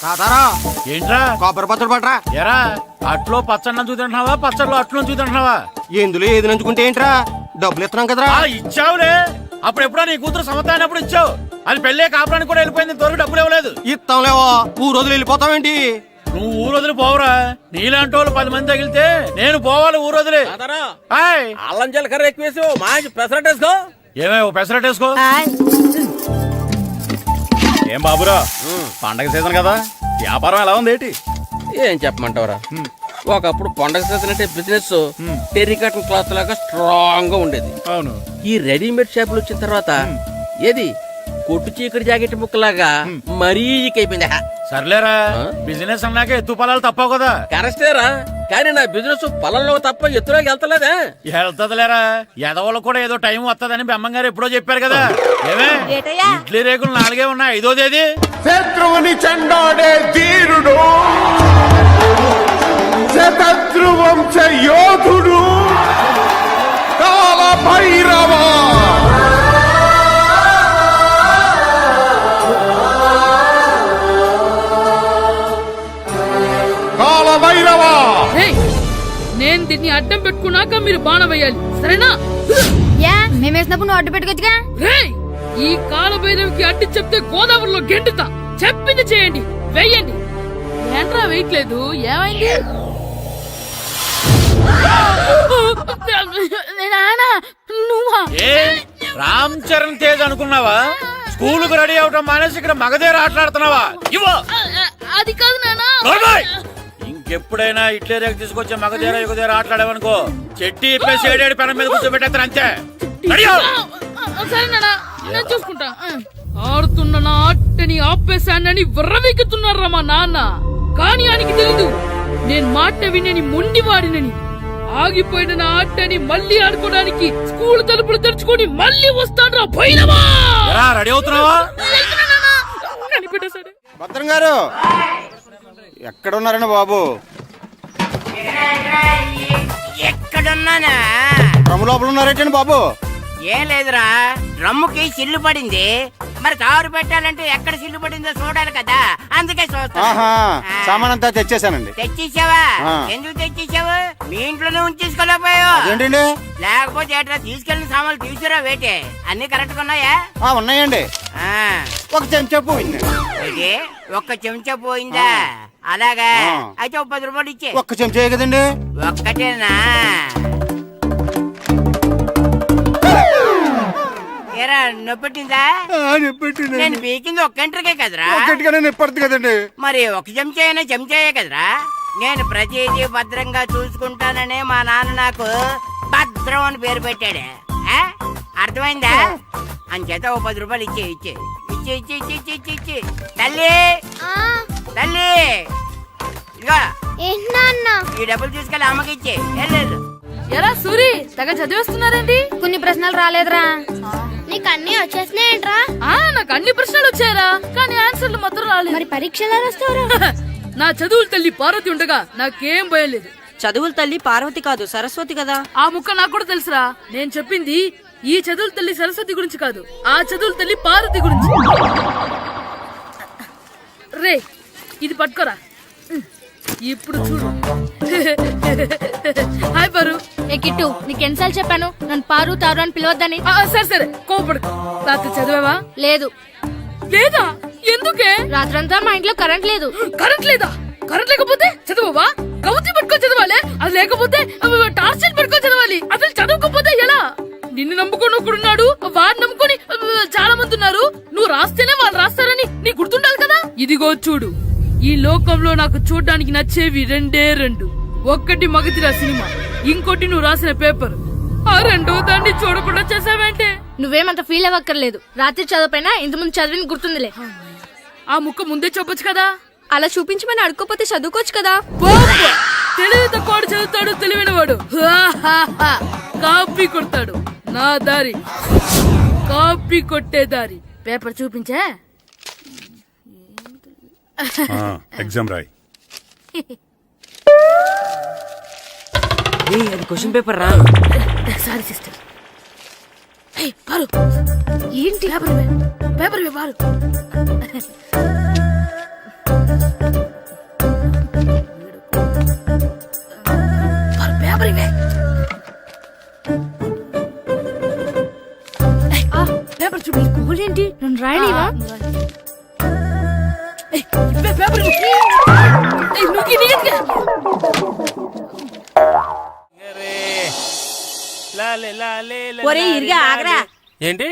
తాతారా ఏంట్రా కొబ్బరి పచ్చడి పట్రా. ఎరా అట్లో పచ్చడి చూద్దంటున్నావా పచ్చడిలో అట్లు చూద్దంటున్నావా? ఎందులో ఏది నంచుకుంటే ఏంట్రా, డబ్బులు ఇస్తున్నాం కదరా. ఇచ్చావులే, అప్పుడు ఎప్పుడో నీ కూతురు సమతాయినప్పుడు ఇచ్చావు. అది పెళ్ళే కాపురానికి కూడా వెళ్ళిపోయింది, ఇంతవరకు డబ్బులు ఇవ్వలేదు. ఇస్తాంలేవో, ఊరు వదిలి వెళ్ళిపోతావేంటి? నువ్వు ఊరు వదిలి పోవురా, నీలాంటి వాళ్ళు 10 మంది తగిలితే నేను పోవాలి ఊరు వదిలి. అల్లం జీలకర్ర ఎక్కువ వేసి మంచి పెసరట్ వేసుకో. ఏమే ఓ పెసరట్ వేసుకో. ఏం బాబురా, పండగ సీజన్ కదా, వ్యాపారం ఎలా ఉంది ఏంటి? ఏం చెప్పమంటావురా, ఒకప్పుడు పండగ సీజన్ అంటే బిజినెస్ టెర్రికాటన్ క్లాత్ లాగా స్ట్రాంగ్ గా ఉండేది. అవును, ఈ రెడీమేడ్ షాపులు వచ్చిన తర్వాత ఏది కొట్టు చీకటి జాకెట్ ముక్కలాగా మరీ అయిపోయింది. సర్లేరా, బిజినెస్ అన్నాక ఎత్తు పొలాలు తప్పవు కదా. కరెస్టేరా, కానీ నా బిజినెస్ పొలంలో తప్ప ఎత్తులోకి వెళ్తలేదా? వెళ్తదిలేరా, ఎదవలకు కూడా ఏదో టైం వస్తుందని బెమ్మం గారు ఎప్పుడో చెప్పారు కదా. ఏమే ఇడ్లీ రేకులు 4 ఉన్నాయి, 5వ తేదీ. శత్రువుని చెండాడే ధీరుడు, శతద్రు వంశ యోధుడు కాల భైరవ. కాల భైరవ, నేను దీన్ని అడ్డం పెట్టుకున్నాక మీరు బాణ వేయాలి, సరేనా? మేమేసినప్పుడు నువ్వు అడ్డు పెట్టుకోవచ్చుగా. ఈ కాలభైరవికి అడ్డు చెప్తే గోదావరిలో గెంటుతా. చెప్పింది చేయండి, వెయ్యండి. ఏంట్రా వెయ్యట్లేదు, ఏమైంది? నువ్వా? రామ్ చరణ్ తేజ్ అనుకున్నావా? స్కూల్ కు రెడీ అవటం మానేసి ఇక్కడ మగధీర ఆటలాడుతున్నావా? అది కాదు నాన్న. ఇంకెప్పుడైనా ఇట్లే రేపు తీసుకొచ్చే మగధీర యుగధీర ఆటలాడేవనుకో, చెట్టి ఇప్పేసి 7 పెనం మీద కూర్చోబెట్టేస్తారు అంతే. సరే నాన్న, నేను చూసుకుంటా. ఆడుతున్న నా ఆటని ఆపేశానని విర్రవీగుతున్నారా మా నాన్న. కానీ ఆయనకి తెలీదు నేను మాట వినని మొండివాడినని. ఆగిపోయిన నా ఆటని మళ్ళీ ఆడుకోవడానికి స్కూల్ తలుపులు తెరుచుకొని మళ్ళీ వస్తాడ్రా భైరవా. రెడీ అవుతున్నావా? కనిపెట్టేశాడు. భద్రం గారు ఎక్కడున్నారండి బాబు? ఎక్కడున్నానా? డ్రమ్ లోపల ఉన్నారేంటండి బాబు? ఏం లేదురా, డ్రమ్ముకి సిల్లు పడింది. మరి కారు పెట్టాలంటే ఎక్కడ సిల్లు పడిందో చూడాలి కదా, అందుకే చూస్తా. సామాన్ అంతా తెచ్చేసానండి. తెచ్చేసావా? ఎందుకు తెచ్చేసావు? మీ ఇంట్లోనే ఉంచేసుకోలేకపోయావు ఏంటండి? లేకపోతే ఎట్లా తీసుకెళ్లిన సామాన్లు తీసుకురా వేటే. అన్ని కరెక్ట్ గా ఉన్నాయా? ఉన్నాయండి. ఒక చెంచా పోయింది. ఒక్క చెంచా పోయిందా? అలాగా, అయితే 10 రూపాయలు ఇచ్చే. ఒక్క చెంచా కదండి? ఒక్కటేనా? ఏరా నొప్పెట్టిందా? నేను పీకింది ఒక్క ఎంట్రకే కదరా. నొప్పడుతుంది కదండి. మరి ఒక చెంచా అయినా చెంచాయే కదరా. నేను ప్రతిదీ భద్రంగా చూసుకుంటాననే మా నాన్న నాకు భద్రం అని పేరు పెట్టాడు. అర్థమైందా? అంచేత 10 రూపాయలు ఇచ్చే ఇచ్చే ఇచ్చే ఇచ్చే ఇచ్చే ఇచ్చే ఇచ్చే. తల్లి తల్లి, ఇదిగో ఈ డబ్బులు తీసుకెళ్ళి అమ్మకి ఇచ్చే. వెళ్ళు. ఎరా సూరి, తెగ చదివేస్తున్నారండి. కొన్ని ప్రశ్నలు రాలేదురా. నీకు అన్ని వచ్చేసినాయంట్రా? నాకు అన్ని ప్రశ్నలు వచ్చాయరా, కానీ ఆన్సర్లు మాత్రం రాలేదు. మరి పరీక్షలు వస్తావురా? నా చదువుల తల్లి పార్వతి ఉండగా నాకేం భయం లేదు. చదువుల తల్లి పార్వతి కాదు, సరస్వతి కదా. ఆ ముక్క నాకు కూడా తెలుసురా. నేను చెప్పింది ఈ చదువుల తల్లి సరస్వతి గురించి కాదు, ఆ చదువుల తల్లి పార్వతి గురించి. రే, ఇది పట్టుకోరా. ఇప్పుడు చూడు. హాయ్ పారు. ఏ కిట్టు, నీకు ఎన్నిసార్లు చెప్పాను నన్ను పారు తారు అని పిలవద్దని? సరే సరే, కోపడు. రాత్రి చదివావా? లేదు. లేదా? ఎందుకే? రాత్రంతా మా ఇంట్లో కరెంట్ లేదు. కరెంట్ లేదా? కరెంట్ లేకపోతే చదవవా? కవిత పట్టుకొని చదవాలి. అది లేకపోతే టార్చ్ పట్టుకొని చదవాలి. అసలు చదవకపోతే ఎలా? నిన్ను నమ్ముకొని ఒకడున్నాడు, వాడిని నమ్ముకొని చాలా మంది ఉన్నారు. నువ్వు రాస్తేనే వాళ్ళు రాస్తారని నీకు గుర్తుండాలి కదా. ఇదిగో చూడు, ఈ లోకంలో నాకు చూడడానికి నచ్చేవి 2. ఒక్కటి మగతిరా సినిమా, ఇంకోటి నువ్వు రాసిన పేపర్. ఆ 2వ దాన్ని చూడకుండా చేసావేంటే? నువ్వేమంత ఫీల్ అవ్వక్కర్లేదు. రాత్రి చదవపోయినా ఇంతకుముందు చదివిన గుర్తుందిలే. ఆ ముక్క ముందే చెప్పొచ్చు కదా. అలా చూపించమని అడుక్కోపోతే చదువుకోవచ్చు కదా. తెలివి తక్కువ చదువుతాడు, తెలివైన వాడు కాపీ కొడతాడు. నా దారి కాపీ కొట్టే దారి. పేపర్ చూపించే. ఎగ్జామ్ రాయి. అది క్వశ్చన్ పేపర్ రా. Sorry sister. ఏంటి పేపర్? పేపర్ పేపర్ ఇవే. పేపర్ చూపి. స్కూల్ ఏంటి నన్ను రాయలేవా? ఇవే పేపర్ ఇవ్వు. నువ్వు నీట్గా. ఒరే ఇరిగా ఆగరా. ఏంటి?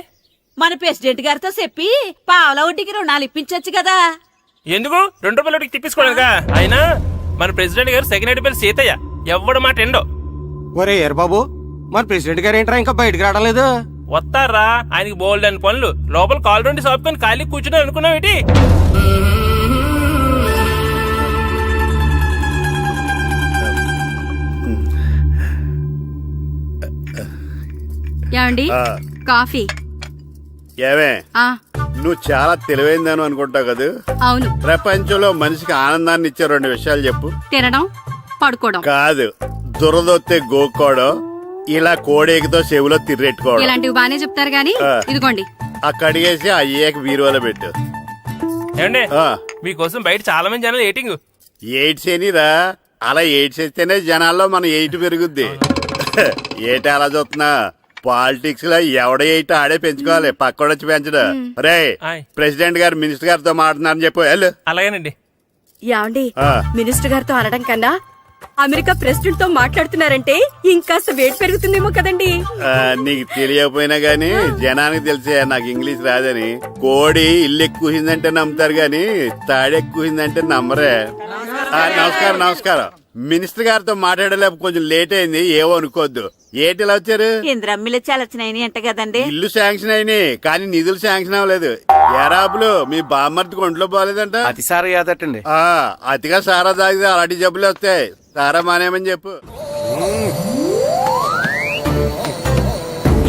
మన ప్రెసిడెంట్ గారితో చెప్పి పావలా వడ్డీకి రుణాలు ఇప్పించొచ్చు కదా. ఎందుకు 2 రూపాయలు ఒకటి తిప్పించుకోలేదుగా. అయినా మన ప్రెసిడెంట్ గారు సెకండ్ హెడ్ పేరు సీతయ్య, ఎవ్వడు మాట ఎండో. ఒరే ఎర్ బాబు, మన ప్రెసిడెంట్ గారు ఏంట్రా ఇంకా బయటకు రావడం లేదు? వస్తారా, ఆయనకి బోల్డ్ అని పనులు. లోపల కాలు రెండు సాపుకొని ఖాళీ కూర్చుని అనుకున్నావు ఏంటి? ఏమండి కాఫీ? ఏమే ఆ నువ్వు చాలా తెలివైందాను అనుకుంటావు కదా. అవును. ప్రపంచంలో మనిషికి ఆనందాన్ని ఇచ్చే 2 విషయాలు చెప్పు. తినడం, పడుకోవడం. కాదు, దురదొత్తే గోక్కోవడం, ఇలా కోడేకితో చెవులో తిర్రెట్టుకోవడం. ఇలాంటివి బానే చెప్తారు గానీ ఇదిగోండి. ఆ కడిగేసి అయ్యేక బీరువాలో పెట్టు. ఏమండి, ఆ, మీకోసం బయట చాలా మంది జనాలు ఏటింగ్. ఎయిడ్స్ ఏనిరా, అలా ఎయిడ్స్ వేస్తేనే జనాల్లో మన ఎయిట్ పెరుగుద్ది. ఏటి అలా చూస్తున్నా? పాలిటిక్స్ లో ఎవడ ఎయిట్ ఆడే పెంచుకోవాలి, పక్కడొచ్చి పెంచడం. రే ఆయ్. ప్రెసిడెంట్ గారు మినిస్టర్ గారితో మాట్లాడుతున్నారని చెప్పు. వెళ్ళు. అలాగేనండి. యాండి ఆ. మినిస్టర్ గారితో అనడం కన్నా అమెరికా ప్రెసిడెంట్ తో మాట్లాడుతున్నారంటే ఇంకాస్త వేడి పెరుగుతుందేమో కదండి. నీకు తెలియకపోయినా గానీ జనానికి తెలిసే నాకు ఇంగ్లీష్ రాదని. కోడి ఇల్లు ఎక్కువసిందంటే నమ్ముతారు గాని తాడెక్కువసిందంటే నమ్మరే. నమస్కారం నమస్కారం. మినిస్టర్ గారితో మాట్లాడలేక కొంచెం లేట్ అయింది, ఏవో అనుకోవద్దు. ఏటి ఇలా వచ్చారు? ఇంద్రమ్మిలు చాలచ్చినాయని అంట కదండి. ఇల్లు శాంక్షన్ అయినాయి కానీ నిధులు శాంక్షన్ అవ్వలేదు. ఎరాబులు మీ బామ్మర్తికి ఒంట్లో పోలేదంట. అతిసారి యాదటండి. అతిగా సారా తాగితే అలాంటి జబ్బులు వస్తాయి. సారా మానేమని చెప్పు.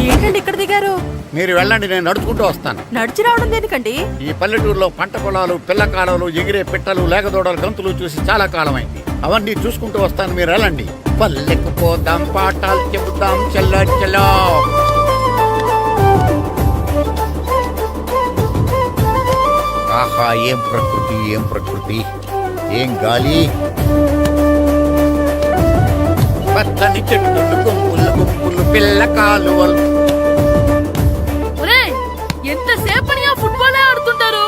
ఏంటండి ఇక్కడ దిగారు? మీరు వెళ్ళండి, నేను నడుచుకుంటూ వస్తాను. నడిచి రావడం దేనికండి? ఈ పల్లెటూరులో పంట పొలాలు, పిల్ల కాలాలు, ఎగిరే పిట్టలు, లేకదోడలు, గంతులు చూసి చాలా కాలమైంది. అవన్నీ చూసుకుంటూ వస్తాను, మీరు వెళ్ళండి. పల్లెకు పోదాం, పాఠాలు చెబుతాం, చల్లో చల్లో. ఆహా, ఏం ప్రకృతి, ఏం ప్రకృతి, ఏం గాలి. పచ్చని చెట్లు, గుంపులు గుంపులు, పిల్ల కాలువలు. ఒరేయ్, ఎంతసేపని ఆ ఫుట్బాల్ ఆడుతుంటారు?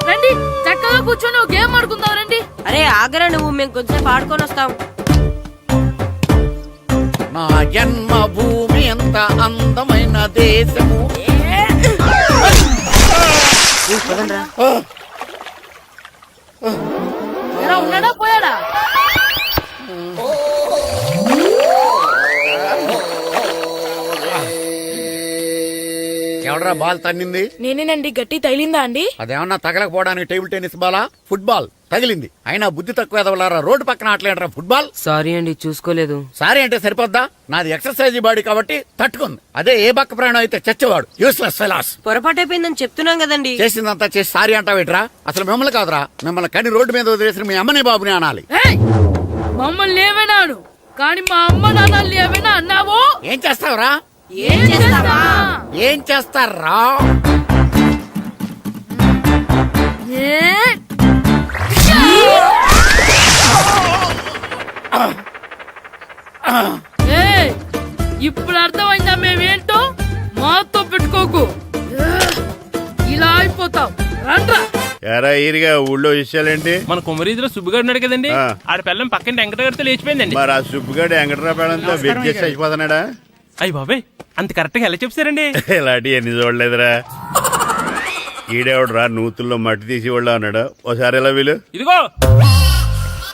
రండి చక్కగా కూర్చొని ఒక గేమ్ ఆడుకుందాం రండి. అరే ఆగరా నువ్వు, మేము కొంచెం ఆడుకొని వస్తాం. నా జన్మభూమి ఎంత అందమైన దేశము. ఎలా ఉన్నాడా పోయాడా? ఎవడరా బాల్ తన్నింది? నేనేనండి. గట్టి తగిలిందా అండి? అదేమన్నా తగలకపోవడానికి టేబుల్ టెన్నిస్ బాలా, ఫుట్బాల్ తగిలింది. అయినా బుద్ధి తక్కువ ఎదవలారా, రోడ్డు పక్కన ఆటలేడరా ఫుట్బాల్. సారీ అండి, చూసుకోలేదు. సారీ అంటే సరిపోద్దా? నాది ఎక్సర్సైజ్ బాడీ కాబట్టి తట్టుకుంది. అదే ఏ బక్క ప్రాణం అయితే చచ్చేవాడు. Useless fellas. పొరపాటు అయిపోయిందని చెప్తున్నాం కదండి. చేసిందంతా చేసి సారీ అంటావేట్రా? అసలు మిమ్మల్ని కాదురా, మిమ్మల్ని కని రోడ్డు మీద వదిలేసిన మీ అమ్మని బాబుని అనాలి. ఏయ్, మమ్మల్ని ఏమైనాను కానీ మా అమ్మ నాన్నల్ని ఏమైనా అన్నావో? ఏం చేస్తావురా? ఏం చేస్తావా? ఏం చేస్తారా? ఇప్పుడు అర్థమైందా మేమేంటో? మాతో పెట్టుకోకు, ఇలా అయిపోతాం. రండ్రా. ఎరా ఈరిగా ఊళ్ళో విషయాలేంటి? మన కుమరీధిలో సుబ్బుగాడు ఉన్నాడు కదండి, ఆ. ఆడ పిల్లం పక్కన వెంకటగారితో లేచిపోయిందండి. మరి ఆ సుబ్బుగాడు వెంకటరాపేడంతో వెయిట్ చేసి అయిపోతున్నాడా? అయ్యి బాబాయ్, అంత కరెక్ట్ గా ఎలా చెప్తారండి? ఇలాంటి ఎన్ని చూడలేదురా. ఈడేవడరా నూతుల్లో మట్టి తీసి వాళ్ళు అన్నాడు. ఓసారి ఎలా వీలు? ఇదిగో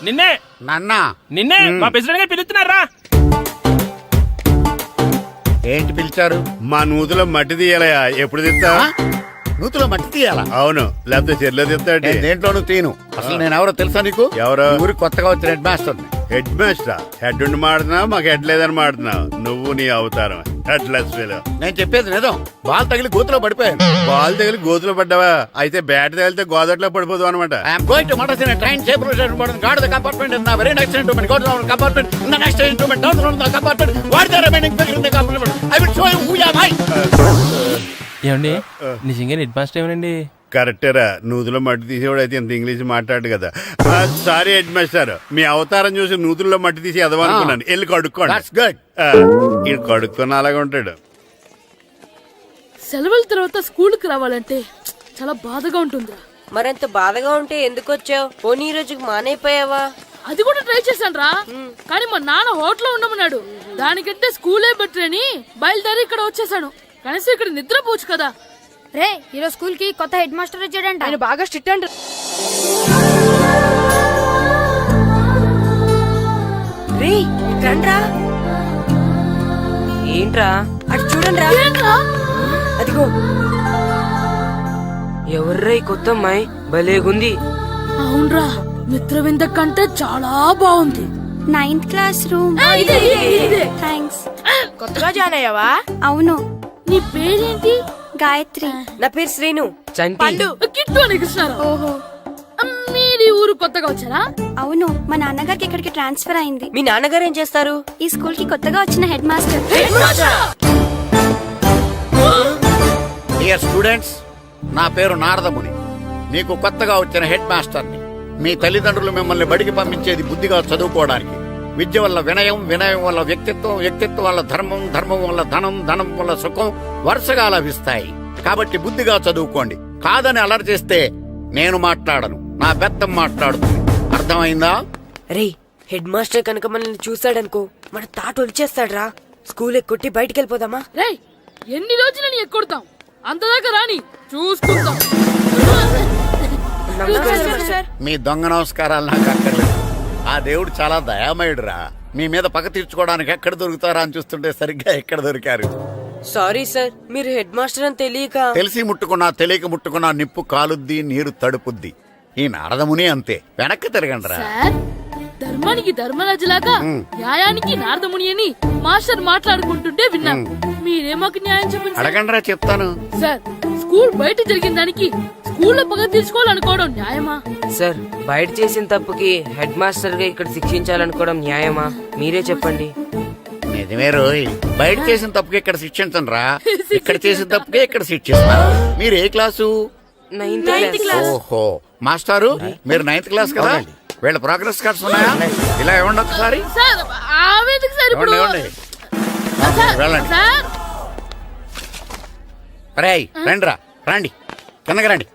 నిన్నే నాన్నా, నిన్నే మా ప్రెసిడెంట్ గారు పిలుస్తున్నారా? ఏంటి పిలిచారు? మా నూతులో మట్టి తీయాలయా. ఎప్పుడు తీస్తా? నూతులో మట్టి తీయాలా? అవును, లేకపోతే చెర్లో తీస్తాడు. నేను దేంట్లోనూ తీను. అసలు నేను ఎవరో తెలుసా నీకు? ఎవరు? ఈ ఊరికి కొత్తగా వచ్చిన head master. Head master? Head ఉండి మాడుతున్నావు, మాకు హెడ్ లేదని మాడుతున్నావు. నువ్వు నీ అవతారం హెడ్ లెస్ ఫెలో. నేను చెప్పేది నిజం. బాల్ తగిలి గోతులో పడిపోయాను. బాల్ తగిలి గోతులో పడ్డావా? అయితే బ్యాట్ తగిలితే గోదట్లో పడిపోదు అనమాట. ఐఎమ్ గోయింగ్ టు మడసిన ట్రైన్ చేపర్ guard the compartment in the very next instrument go down compartment in the next instrument down from the compartment what the remaining figure in the compartment I will show you who am I. ఏమండి, నిజంగా head master ఏమనండి? కరెక్టేరా, నూతులో మట్టి తీసేవాడు అయితే ఇంత English మాట్లాడు కదా. Sorry head master, మీ అవతారం చూసి నూతుల్లో మట్టి తీసి ఎదవనుకున్నాను. వెళ్ళి కడుక్కోండి. That's good. ఇది కడుక్కున్న అలాగే ఉంటాడు. సెలవుల తర్వాత స్కూల్కి రావాలంటే చాలా బాధగా ఉంటుందిరా. మరింత బాధగా ఉంటే ఎందుకు వచ్చావు? పోనీ ఈ రోజుకి మానైపోయావా? అది కూడా ట్రై చేశాను రా, కానీ మా నాన్న హోటల్లో ఉండమన్నాడు. దానికంటే స్కూలే బెటర్ అని బయలుదేరి ఇక్కడ వచ్చేసాను. కనీసం ఇక్కడ నిద్రపోవచ్చు కదా. రే ఈరోజు స్కూల్ కి కొత్త హెడ్ మాస్టర్ వచ్చాడంట. ఆయన బాగా స్ట్రిక్ట్ అంట. రే రండ్రా. ఏంట్రా అటు చూడండి రా. ఏంట్రా? అదిగో ఎవర్రా ఈ కొత్త అమ్మాయి? భలేగుంది. అవునరా, మిత్రవింద కంటే చాలా బాగుంది. 9th class room. థ్యాంక్స్. కొత్తగా జాయిన్ అయ్యావా? అవును. నీ పేరేంటి? గాయత్రి. నా పేరు శ్రీను. పండు. కిట్టు అని కృష్ణారావు. ఓహో. మీది ఊరు కొత్తగా వచ్చారా? అవును, మా నాన్నగారికి ఇక్కడికి ట్రాన్స్ఫర్ అయింది. మీ నాన్నగారు ఏం చేస్తారు? ఈ స్కూల్ కి కొత్తగా వచ్చిన హెడ్ మాస్టర్. డియర్ స్టూడెంట్స్, నా పేరు నారదముని. మీకు కొత్తగా వచ్చిన హెడ్ మాస్టర్ని. మీ తల్లిదండ్రులు మిమ్మల్ని బడికి పంపించేది బుద్ధిగా చదువుకోవడానికి. విద్య వల్ల వినయం, వినయం వల్ల వ్యక్తిత్వం, వ్యక్తిత్వం వల్ల ధర్మం, ధర్మం వల్ల ధనం, ధనం వల్ల సుఖం వరుసగా లభిస్తాయి. కాబట్టి బుద్ధిగా చదువుకోండి. కాదని అలర్ చేస్తే నేను మాట్లాడను, నా బెత్తం మాట్లాడుతుంది. అర్థమైందా? రే హెడ్ మాస్టర్ కనుక మనల్ని చూసాడనుకో మన తాట వచ్చేస్తాడ్రా. స్కూల్ ఎక్కొట్టి బయటికి వెళ్ళిపోదామా? రేయ్, ఎన్ని రోజులని ఎక్కొడతాం? అంతదాకా రాని చూసుకుంటాం. మీ దొంగ నమస్కారాలు నాకు అక్కర్లేదు. ఆ దేవుడు చాలా దయామయుడురా. మీ మీద పగ తీర్చుకోవడానికి ఎక్కడ దొరుకుతారా అని చూస్తుంటే సరిగ్గా ఎక్కడ దొరికారు. సారీ సార్, మీరు హెడ్ మాస్టర్ అని తెలియక. తెలిసి ముట్టుకున్నా తెలియక ముట్టుకున్నా నిప్పు కాలుద్ది, నీరు తడుపుద్ది. ఈ నారదముని అంతే. వెనక్కి తిరగండి రా. సార్, ధర్మానికి ధర్మరాజులాగా న్యాయానికి నారదముని అని మాస్టర్ మాట్లాడుకుంటుంటే విన్నాం. మీరే మాకు న్యాయం చెప్పండి. అడగండి రా, చెప్తాను. సార్, స్కూల్ బయట జరిగిన దానికి స్కూల్లో పగ తీర్చుకోవాలనుకోవడం న్యాయమా? సార్, బయట చేసిన తప్పుకి హెడ్ మాస్టర్ గా ఇక్కడ శిక్షించాలనుకోవడం న్యాయమా? మీరే చెప్పండి. నిజమే రోయ్, బయట చేసిన తప్పుకి ఇక్కడ శిక్షించను రా. ఇక్కడ చేసిన తప్పుకే ఇక్కడ శిక్షిస్తున్నారు. మీరు ఏ క్లాసు? 9th class. ఓహో, మాస్టారు మీరు 9th క్లాస్ కదా? వీళ్ళ ప్రోగ్రెస్ కార్డ్స్ ఉన్నాయా? ఇలా ఇవ్వండి ఒకసారి. సార్, ఆవేదకు సార్ ఇప్పుడు. ఇవ్వండి. వెళ్ళండి. సార్, రేయ్ రండి రా, రండి కిందకి రండి.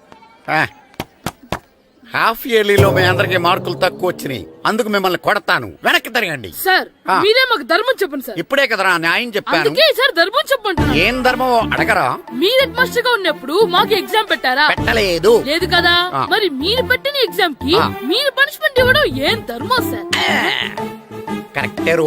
హాఫ్ ఇయర్లీలో మీ అందరికి మార్కులు తక్కువ వచ్చినాయి, అందుకు మిమ్మల్ని కొడతాను. వెనక్కి తిరగండి. సార్ మీరే మాకు ధర్మం చెప్పండి సార్. ఇప్పుడే కదరా న్యాయం చెప్పాను. అందుకే సార్ ధర్మం చెప్పండి. ఏం ధర్మం అడగరా? మీరు హెడ్ మాస్టర్ గా ఉన్నప్పుడు మాకు ఎగ్జామ్ పెట్టారా? పెట్టలేదు. లేదు కదా. మరి మీరు పెట్టిన ఎగ్జామ్ కి మీరు పనిష్మెంట్ ఇవ్వడం ఏం ధర్మం సార్? కరెక్టే రో.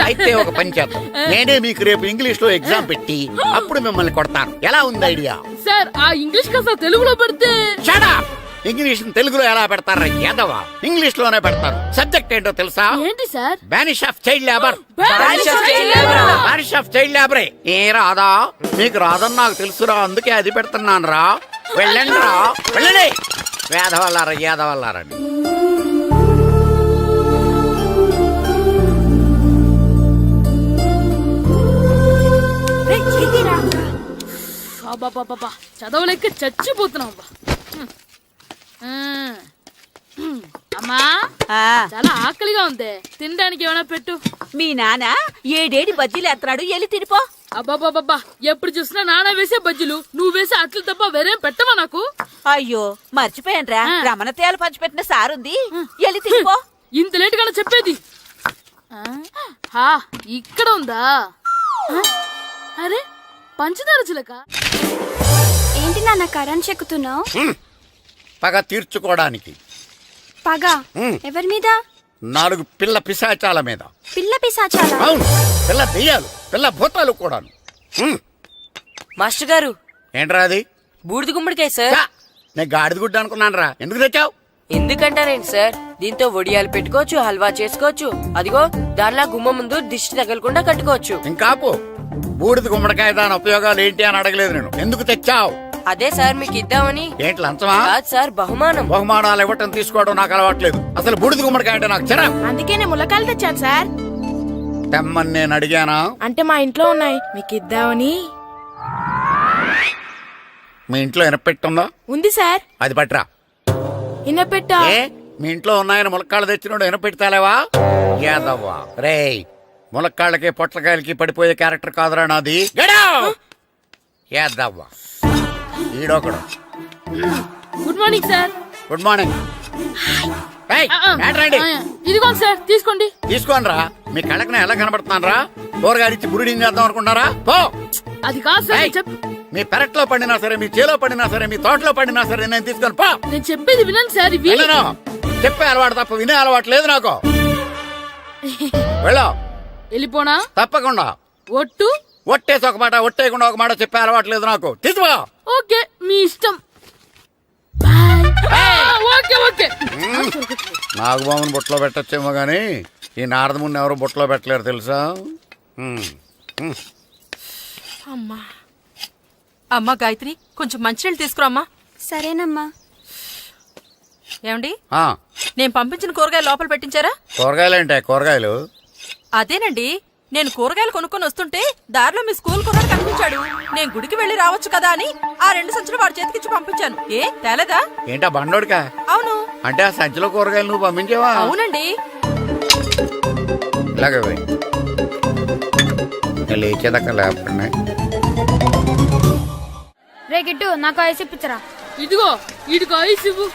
అయితే ఒక పని చేద్దాం, నేనే మీకు రేపు ఇంగ్లీష్ లో ఎగ్జామ్ పెట్టి అప్పుడు మిమ్మల్ని కొడతాను. ఎలా ఉంది ఐడియా? సార్, ఆ ఇంగ్లీష్ కాస్త తెలుగులో పెడితే. Shut up! ఇంగ్లీష్ తెలుగులో ఎలా పెడతారా యాదవా? ఇంగ్లీష్ లోనే పెడతారు. సబ్జెక్ట్ ఏంటో తెలుసా? ఏంటి sir? Banish of child labour. Banish banish of child లేబరే. ఏ రాదా? మీకు రాదని నాకు తెలుసురా, అందుకే అది పెడుతున్నాను రా. వెళ్ళండి రా, వెళ్ళండి. వేదవల్లారా, యాదవల్లారండి. చదవలేక చచ్చిపోతున్నాం. అమ్మా, చాలా ఆకలిగా ఉంది, తినడానికి ఏమైనా పెట్టు. మీ నాన్న ఏడేడి బజ్జీలు ఎత్తాడు, ఎల్లి తినిపో. అబ్బాబాబా, ఎప్పుడు చూసినా నాన్న వేసే బజ్జీలు, నువ్వు వేసే అట్లు తప్ప వేరేం పెట్టవా నాకు? అయ్యో మర్చిపోయానురా, రమణ తేలు పంచిపెట్టిన సారుంది, ఎల్లి తినిపో. ఇంత లేట్ గా చెప్పేది. ఇక్కడ ఉందా? అరే, పంచదార చిలక. ఏంటి నాన్న కరెంట్ చెక్కుతున్నావు? పగ తీర్చుకోవడానికి. పగ ఎవరి మీద? 4 పిల్ల పిశాచాల మీద. పిల్ల పిశాచాలా? అవును, పిల్ల దెయ్యాలు, పిల్ల భూతాలు కూడాను. మాస్టర్ గారు, ఏంట్రా అది? బూడిద గుమ్మడికాయ సార్. నేను గాడిద గుడ్డ అనుకున్నాను రా. ఎందుకు తెచ్చావు? ఎందుకంటారేంటి సార్, దీంతో వడియాలు పెట్టుకోవచ్చు, హల్వా చేసుకోవచ్చు. అదిగో దానిలా గుమ్మ ముందు దిష్టి తగలకుండా కట్టుకోవచ్చు. ఇంకాపు, బూడిద గుమ్మడికాయ దాని ఉపయోగాలు ఏంటి అని అడగలేదు నేను. ఎందుకు తెచ్చావు? అదే సార్ మీకు ఇద్దామని. ఏంటి లంచమా? కాదు సార్, బహుమానం. బహుమానాలు ఇవ్వటం తీసుకోవడం నాకు అలవాట్లేదు. అసలు బూడిద గుమ్మడికాయ అంటే నాకు చిరా. అందుకే నేను ములకాయలు తెచ్చాను సార్. తెమ్మని నేను అడిగానా? అంటే మా ఇంట్లో ఉన్నాయి, మీకు ఇద్దామని. మీ ఇంట్లో ఎనపెట్టుందో ఉంది సార్. అది పట్రా. ఇన్నపెట్టా? ఏ మీ ఇంట్లో ఉన్నాయని ములక్కాళ్ళు తెచ్చినోడు ఎనపెడతాలేవా యాదవ్వా? రేయ్, ములక్కాళ్ళకి పొట్లకాయలకి పడిపోయే క్యారెక్టర్ కాదురా నాది. యాదవ్వా ఈడొకడు. Good morning sir. Good morning. ఇదిగోండి సార్, తీసుకోండి. తీసుకోనరా, మీ కళ్ళకి నేను ఎలా కనబడుతున్నాను రా? కూరగాయలిచ్చి బురుడి చేద్దాం అనుకుంటారా? పో. అది కాదు సార్, ఏయ్, మీ పెరట్లో పండినా సరే, మీ చేలో పండినా సరే, మీ తోటలో పండినా సరే నేను తీసుకొని పో. నేను చెప్పేది వినండి సార్. ఇవి వెళ్ళను. చెప్పే అలవాటు తప్ప వినే అలవాటు లేదు నాకు. వెళ్ళో. వెళ్ళిపోనా? తప్పకుండా. ఒట్టు? ఒట్టేసి ఒక మాట, ఒట్టేయకుండా ఒక మాట చెప్పే అలవాటు లేదు నాకు. తీసుకో. ఓకే, మీ ఇష్టం. బాయ్. Okay okay. నాగబాబుని బుట్టలో పెట్టచ్చేమో గాని ఈ నారదముని ఎవరు బుట్టలో పెట్టలేరు తెలుసా? అమ్మా గాయత్రి, కొంచెం మంచినీళ్ళు తీసుకురామ్మా. సరేనమ్మా. ఏమండి, ఆ, నేను పంపించిన కూరగాయలు లోపల పెట్టించారా? కూరగాయలు ఏంటే కూరగాయలు? అదేనండి, నేను కూరగాయలు కొనుక్కొని వస్తుంటే దారిలో మీ స్కూల్ కుర్రాడు కనిపించాడు. నేను గుడికి వెళ్లి రావచ్చు కదా అని ఆ 2 సంచులు వాడి చేతికిచ్చి పంపించాను. ఏ తేలేదా? ఏంటా బండోడికా? అవును. అంటే ఆ సంచిలో కూరగాయలు నువ్వు పంపించావా? అవునండి. ఇలాగే పోయి లేచేదాకా లేపండి. రే గిట్టు, నాకు ఐస్ ఇప్పించరా. ఇదిగో ఇదిగో ఐస్ ఇవ్వు.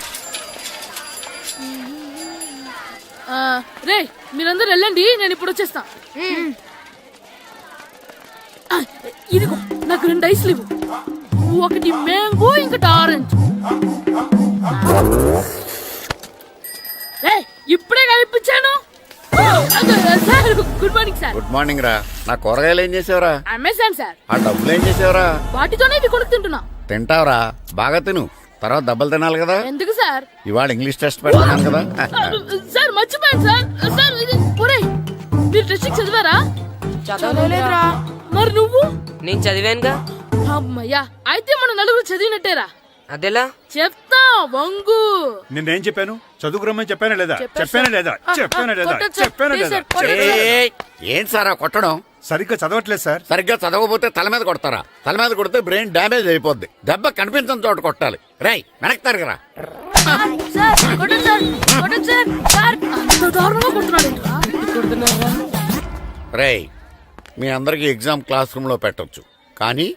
రే, మీరందరూ వెళ్ళండి, నేను ఇప్పుడు వచ్చేస్తా. ఇదిగో నాకు 2 ఐస్లు ఇవ్వు. ఒకటి మ్యాంగో, ఇంకటి ఆరెంజ్. ఇప్పుడే కనిపించాను. Sir good morning sir. Good morning రా. నా కూరగాయలు ఏం చేసావురా? Amazon sir. ఆ డబ్బులు ఏం చేసావురా? వాటితోనే ఇవి కొనుక్కు తింటున్నా. తింటావురా, బాగా తిను. తర్వాత దెబ్బలు తినాలి కదా. ఎందుకు సార్? ఇవాళ ఇంగ్లీష్ టెస్ట్ పెడతాను కదా. సార్ మర్చిపోయాను సార్. సార్ ఇది ఒరేయ్, మీరు టెస్టింగ్ చదివారా? చదవలేదురా. మరి నువ్వు? నేను చదివానుగా. అమ్మయ్యా, అయితే మన నలుగురు చదివినట్టేరా. అదెలా? చెప్తా వంగు. నిన్నేం చెప్పాను? చదువుకురమ్మని చెప్పానా లేదా? చెప్పాను చెప్పానా సార్. లేదా? చెప్పానా లేదా? కొట్టొచ్చు సార్. చెప్పానా ప్లీజ్ లేదా? సార్, కొట్టొచ్చు సార్. ఏయ్, ఏంటి సార్ ఆ కొట్టడం? సరిగ్గా చదవట్లేదు సార్. సరిగ్గా చదవకపోతే తల మీద కొడతారా? తల మీద కొడితే బ్రెయిన్ డ్యామేజ్ అయిపోద్ది. దెబ్బ కనిపించని చోట కొట్టాలి. రై వెనక్కి తరగరా. సార్ కొట్టండి సార్, కొట్టండి సార్. సార్ అంత దారుణంగా కొడుతున్నాడు. రేయ్, మీ అందరికీ ఎగ్జామ్ క్లాస్ రూమ్ లో పెట్టొచ్చు, కానీ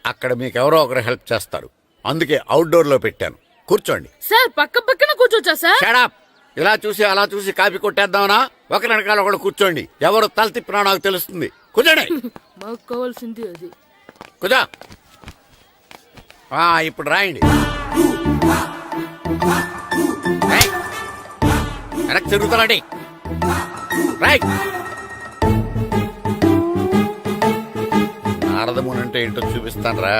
అక్కడ మీకు ఎవరో ఒకరు హెల్ప్ చేస్తారు. అందుకే అవుట్డోర్ లో పెట్టాను. కూర్చోండి. సార్ పక్క పక్కన కూర్చోచ్చా సార్? షడప్. ఇలా చూసి అలా చూసి కాపీ కొట్టేద్దామనా? ఒకరి వెనకాల ఒకడు కూర్చోండి. ఎవరు తల తిప్పినా నాకు తెలుస్తుంది. కూర్చోండి. మాకు కావాల్సింది అది. కూర్చో. ఇప్పుడు రాయండి. రేయ్, వెనక్కి తిరుగుతానండి. రాయ్. నారదముని అంటే ఏంటో చూపిస్తాను రా.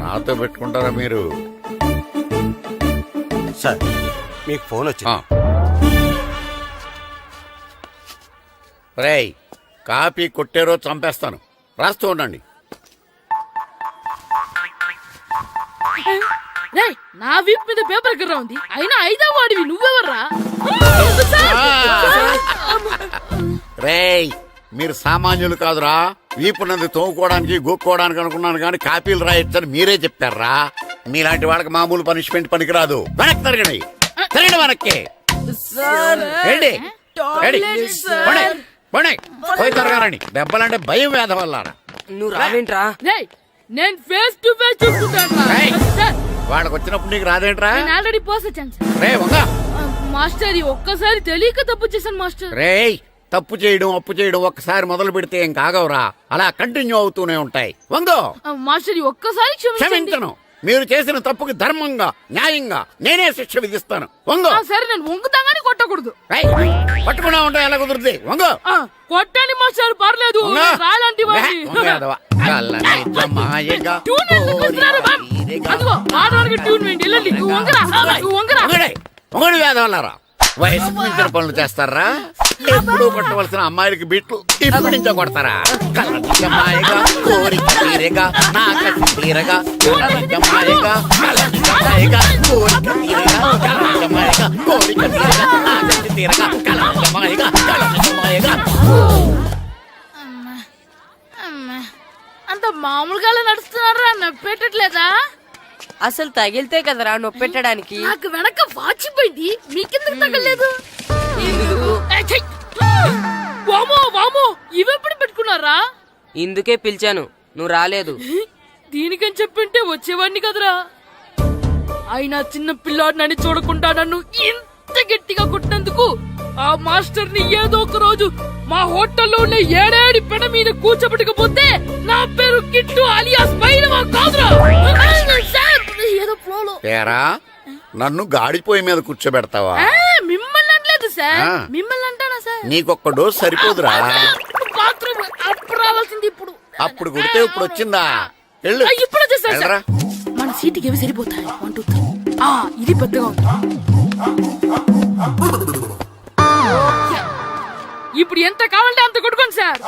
నాతో పెట్టుకుంటారా మీరు? సార్, మీకు ఫోన్ వచ్చింది. రేయ్, కాపీ కొట్టేరో చంపేస్తాను. రాస్తూ ఉండండి. రేయ్, నా వీప్ మీద పేపర్ కర్ర ఉంది, అయినా 5వ వాడివి నువ్వెవర్రా? రేయ్, మీరు సామాన్యులు కాదురా. వీపున్నది తోముకోవడానికి గోక్కోవడానికి అనుకున్నాను, కానీ కాపీలు రాయొచ్చని మీరే చెప్పారా. మీలాంటి వాళ్ళకి మామూలు పనిష్మెంట్ పనికిరాదు. వెనక్కి తిరగండి. తిరగండి వెనక్కి. ఏంటి? పోయి తిరగారండి. దెబ్బలంటే భయం వేద వల్ల. నువ్వు రావేంట్రా? రేయ్, నేను ఫేస్ టు ఫేస్ చూసుకుంటాను. రేయ్, వాళ్ళకి వచ్చినప్పుడు నీకు రాదేంట్రా? నేను ఆల్రెడీ పోస్ వచ్చాను సార్. రే వంగ. మాస్టర్, ఈ ఒక్కసారి తెలియక తప్పు చేశాను మాస్టర్. రేయ్, తప్పు చేయడం అప్పు చేయడం ఒక్కసారి మొదలు పెడితే ఏం కాగవరా. అలా కంటిన్యూ అవుతూనే ఉంటాయి. వంగో. మాస్టర్, ఈ ఒక్కసారి క్షమించను. మీరు చేసిన తప్పుకి ధర్మంగా న్యాయంగా నేనే శిక్ష విధిస్తాను. వంగో. సరే, నేను వంగుతాగానే కొట్టకూడదు. పట్టుకున్నా ఉంటా ఎలా కుదురుతుంది. వంగో. కొట్టండి మాస్టర్, పర్లేదు. రాలాంటి ట్యూన్ వేయండి. వెళ్ళండి. నువ్వు వంగరా, నువ్వు వంగరా. వంగడి వేదవల్లారా. వయసుకు మించిన పనులు చేస్తారా? ఎప్పుడూ కొట్టవలసిన అమ్మాయిలకి బిట్లు ఇప్పుడు నుంచో కొడతారా? కళ్ళనిజమాయగా కోరిక తీరగా నా కసి తీరగా, కళ్ళనిజమాయగా కళ్ళనిజమాయగా కోరిక తీరగా, కళ్ళనిజమాయగా కోరిక తీరగా నా కసి తీరగా, కళ్ళనిజమాయగా కళ్ళనిజమాయగా. అంత ఏంటంత మామూలుగా నడుస్తున్నారా? నొప్పెట్టట్లేదా? అసలు తగిలితే కదరా నొప్పెట్టడానికి. నాకు వెనక వాచిపోయింది, మీకెందుకు తగలేదు? వామో వామో, ఇవెప్పుడు పెట్టుకున్నారా? ఇందుకే పిలిచాను, నువ్వు రాలేదు. దీనికని చెప్పింటే వచ్చేవాడిని కదరా. అయినా చిన్న పిల్లాడినని చూడకుండా నన్ను ఇంత గట్టిగా కొట్టినందుకు ఆ మాస్టర్ ని ఏదో ఒక రోజు మా హోటల్లో ఉన్న ఏడేడి పెడ మీద కూర్చోబెట్టకపోతే నా పేరు కిట్టు అలియాస్ బైరవా కాదురా. ఏదో ఫ్లోలో. తేరా నన్ను గాడిపోయి మీద కూర్చోబెడతావా? మిమ్మల్ని అనలేదు సార్, ఆ. మిమ్మల్ని అంటానా సార్? నీకొక్క డోస్ సరిపోదురా? బాత్రూమ్ అప్పుడు రావాల్సింది ఇప్పుడు. అప్పుడు కుడితే ఇప్పుడు వచ్చిందా? వెళ్ళు. ఇప్పుడు వచ్చేసారు సార్. వెళ్ళరా. మన సీటుకి ఏవి సరిపోతాయి? 1 2 3. ఇది పెద్దగా ఉంది. ఇప్పుడు ఎంత కావాలంటే అంత కొట్టుకోండి సార్.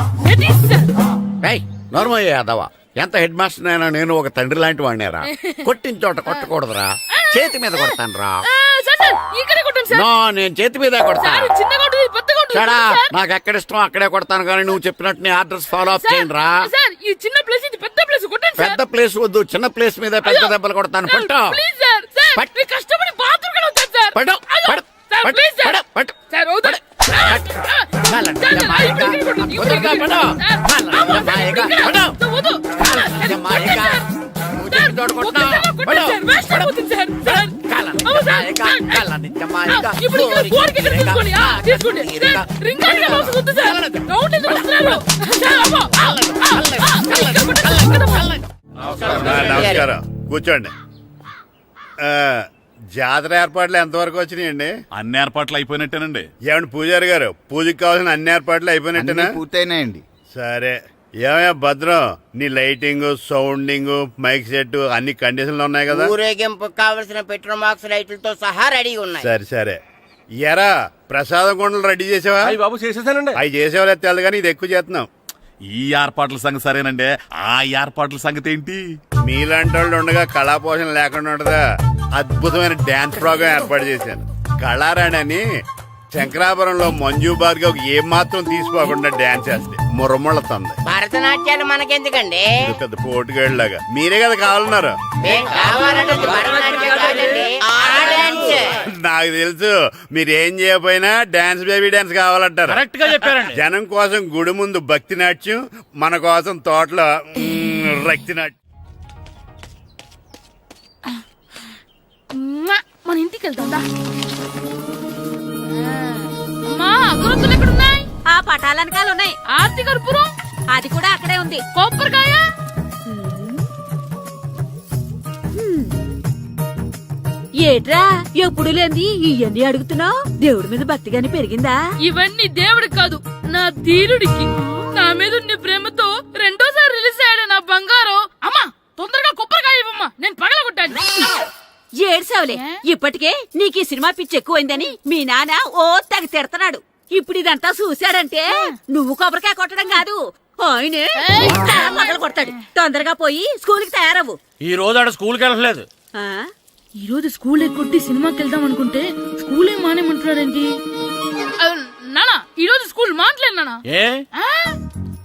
నోర్మయ్య యాదవ, ఎంత హెడ్ మాస్టర్ అయినా నేను ఒక తండ్రి లాంటి వాడినేరా. కొట్టిన చోట కొట్టకూడదురా, చేతి మీద కొడతాను రా. ఇక్కడే కొట్టండి సార్. నో, నేను చేతి మీద కొడతా. చిన్నగా ఉంటుంది, పెద్దగా ఉంటుంది చడా, సార్. నాకు ఎక్కడ ఇష్టం అక్కడే కొడతాను, కానీ నువ్వు చెప్పినట్టు నీ ఆర్డర్స్ ఫాలో అప్ చేయండి రా. సార్, ఈ చిన్న ప్లేస్, ఇది పెద్ద ప్లేస్, కొట్టండి సార్. పెద్ద ప్లేస్ వద్దు, చిన్న ప్లేస్ మీద పెద్ద దెబ్బలు కొడతాను. పట్టు ప్లీజ్ సార్. సార్, పట్టు. మీరు కష్టపడి బాత్రూమ్ కూడా వచ్చారు సార్. పట్టు, అయ్యో, పట్టు, సార్, పట్టు, ప్లీజ్ సార్. పట్టు, పట్టు. సార్, వద్దు. నమస్కారం, కూర్చోండి. జాతర ఏర్పాట్లు ఎంతవరకు వచ్చినాయండి? అన్ని ఏర్పాట్లు అయిపోయినట్టేనండి. ఏమండి పూజారి గారు, పూజకి కావాల్సిన అన్ని ఏర్పాట్లు అయిపోయినట్టేనా? పూర్తయినాయండి. సరే. ఏమయ్యా భద్రం, నీ లైటింగ్, సౌండింగ్, మైక్ సెట్ అన్ని కండిషన్లు ఉన్నాయి కదా? ఊరేగింపు కావలసిన పెట్రోల్ బాక్స్ లైట్లతో సహా రెడీగా ఉన్నాయి. సరే సరే. ఎరా ప్రసాదం కొండలు రెడీ చేసావా? బాబు చేసేసానండి. అవి చేసేవాళ్ళు తెలు కానీ ఇది ఎక్కువ చేస్తున్నాం. ఈ ఏర్పాట్ల సంగతి సరేనండి, ఆ ఏర్పాట్ల సంగతి ఏంటి? మీలాంటి వాళ్ళు ఉండగా కళా పోషణ లేకుండా ఉండదా? అద్భుతమైన డాన్స్ ప్రోగ్రాం ఏర్పాటు చేశాను. కళారాణి అని శంకరాపురంలో మంజు భార్గవ్ ఏం మాత్రం తీసుకోకుండా డాన్స్ చేస్తే మురముళ్ళతుంది. భరతనాట్యాలు మనకెందుకండి? ఇది పెద్ద పోటుగాళ్ళలాగా మీరే కదా కావాలన్నారు. మేం కావాలన్నది భరతనాట్యం కాదండి, ఆ డాన్స్. నాకు తెలుసు, మీరేం చేయకపోయినా డాన్స్ బేబీ డాన్స్ కావాలంటారు. కరెక్ట్ గా చెప్పారండి. జనం కోసం గుడి ముందు భక్తి నాట్యం, మన కోసం తోటలో రక్తి నాట్యం. మన ఇంటికి వెళ్తాం. అమ్మా, అగరొత్తులు ఎక్కడున్నాయి? ఆ పటాలనకాల ఉన్నాయి. ఆర్తి కర్పూరం అది కూడా అక్కడే ఉంది. కొబ్బరికాయ ఏట్రా ఎప్పుడు లేని ఇవన్నీ అడుగుతున్నావు? దేవుడి మీద భక్తి గాని పెరిగిందా? ఇవన్నీ దేవుడికి కాదు, నా ధీరుడికి. నా మీద ఉండే ప్రేమతో రెండోసారి రిలీజ్ అయ్యాడు నా బంగారం. అమ్మా, తొందరగా కొబ్బరికాయ ఇవ్వమ్మా, నేను పగలగొట్టాను. ఏడ్సావులే, ఇప్పటికే నీకు ఈ సినిమా పిచ్చి ఎక్కువైందని మీ నాన్న ఓ తెగ తిడతాడు. ఇప్పుడు ఇదంతా చూశాడంటే నువ్వు కొబ్బరికాయ కొట్టడం కాదు, ఆయనే పగలు కొడతాడు. తొందరగా పోయి స్కూల్ కి తయారవ్వు. ఈ రోజు ఆడ స్కూల్కి వెళ్ళలేదు. ఈ రోజు స్కూల్ ఎక్కొట్టి సినిమాకి వెళ్దాం అనుకుంటే స్కూల్ ఏం మానేమంటున్నాడేంటి? నానా, ఈ రోజు స్కూల్ మానట్లేదు నానా. ఏ